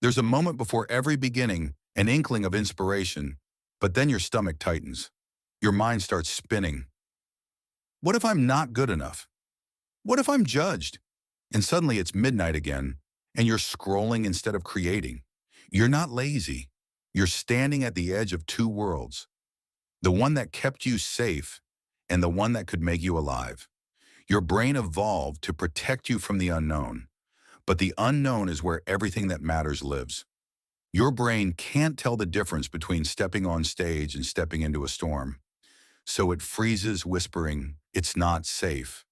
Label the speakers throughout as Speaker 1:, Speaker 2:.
Speaker 1: There's a moment before every beginning, an inkling of inspiration, but then your stomach tightens. Your mind starts spinning. What if I'm not good enough? What if I'm judged? And suddenly it's midnight again, and you're scrolling instead of creating. You're not lazy. You're standing at the edge of two worlds, the one that kept you safe and the one that could make you alive. Your brain evolved to protect you from the unknown, but the unknown is where everything that matters lives. Your brain can't tell the difference between stepping on stage and stepping into a storm, so it freezes whispering, "It's not safe."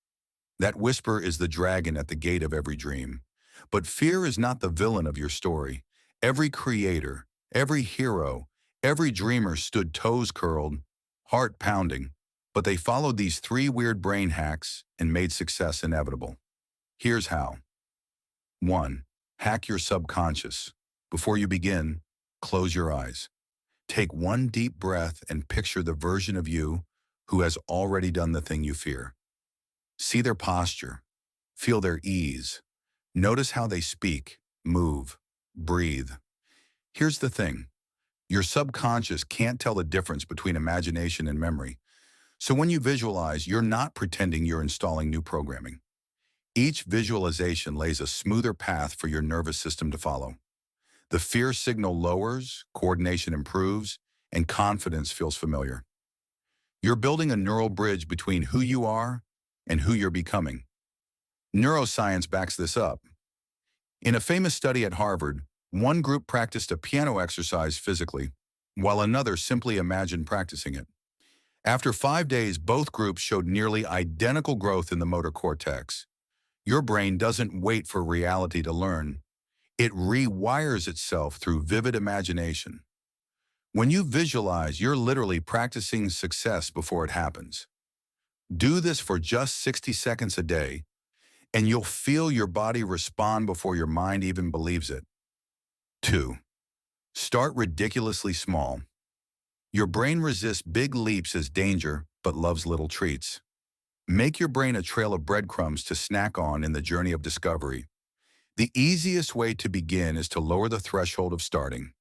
Speaker 1: That whisper is the dragon at the gate of every dream. But fear is not the villain of your story. Every creator, every hero, every dreamer stood toes curled, heart pounding, but they followed these three weird brain hacks and made success inevitable. Here's how. 1. Hack your subconscious. Before you begin, close your eyes. Take one deep breath and picture the version of you who has already done the thing you fear. See their posture. Feel their ease. Notice how they speak, move, breathe. Here's the thing. Your subconscious can't tell the difference between imagination and memory. So when you visualize, you're not pretending you're installing new programming. Each visualization lays a smoother path for your nervous system to follow. The fear signal lowers, coordination improves, and confidence feels familiar. You're building a neural bridge between who you are and who you're becoming. Neuroscience backs this up. In a famous study at Harvard, one group practiced a piano exercise physically, while another simply imagined practicing it. After 5 days, both groups showed nearly identical growth in the motor cortex. Your brain doesn't wait for reality to learn. It rewires itself through vivid imagination. When you visualize, you're literally practicing success before it happens. Do this for just 60 seconds a day, and you'll feel your body respond before your mind even believes it. 2. Start ridiculously small. Your brain resists big leaps as danger, but loves little treats. Make your brain a trail of breadcrumbs to snack on in the journey of discovery. The easiest way to begin is to lower the threshold of starting.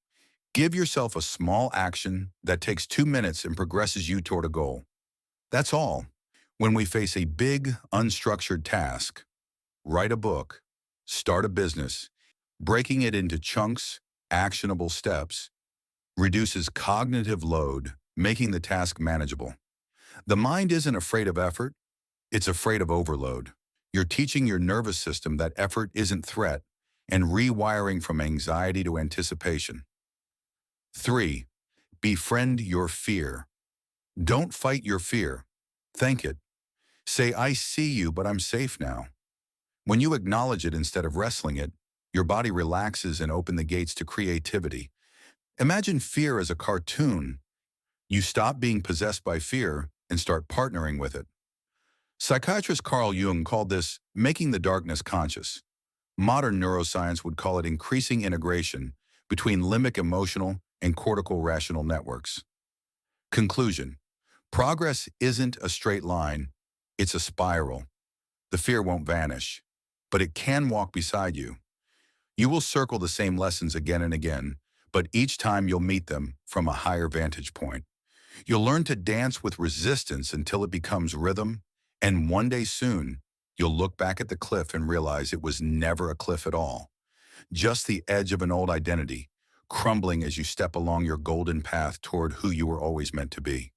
Speaker 1: Give yourself a small action that takes 2 minutes and progresses you toward a goal. That's all. When we face a big, unstructured task, write a book, start a business, breaking it into chunks, actionable steps, reduces cognitive load, making the task manageable. The mind isn't afraid of effort, it's afraid of overload. You're teaching your nervous system that effort isn't threat and rewiring from anxiety to anticipation. 3. Befriend your fear. Don't fight your fear. Thank it. Say, "I see you, but I'm safe now." When you acknowledge it instead of wrestling it, your body relaxes and opens the gates to creativity. Imagine fear as a cartoon. You stop being possessed by fear and start partnering with it. Psychiatrist Carl Jung called this making the darkness conscious. Modern neuroscience would call it increasing integration between limbic emotional and cortical rational networks. Conclusion. Progress isn't a straight line, it's a spiral. The fear won't vanish, but it can walk beside you. You will circle the same lessons again and again, but each time you'll meet them from a higher vantage point. You'll learn to dance with resistance until it becomes rhythm, and one day soon, you'll look back at the cliff and realize it was never a cliff at all, just the edge of an old identity, crumbling as you step along your golden path toward who you were always meant to be.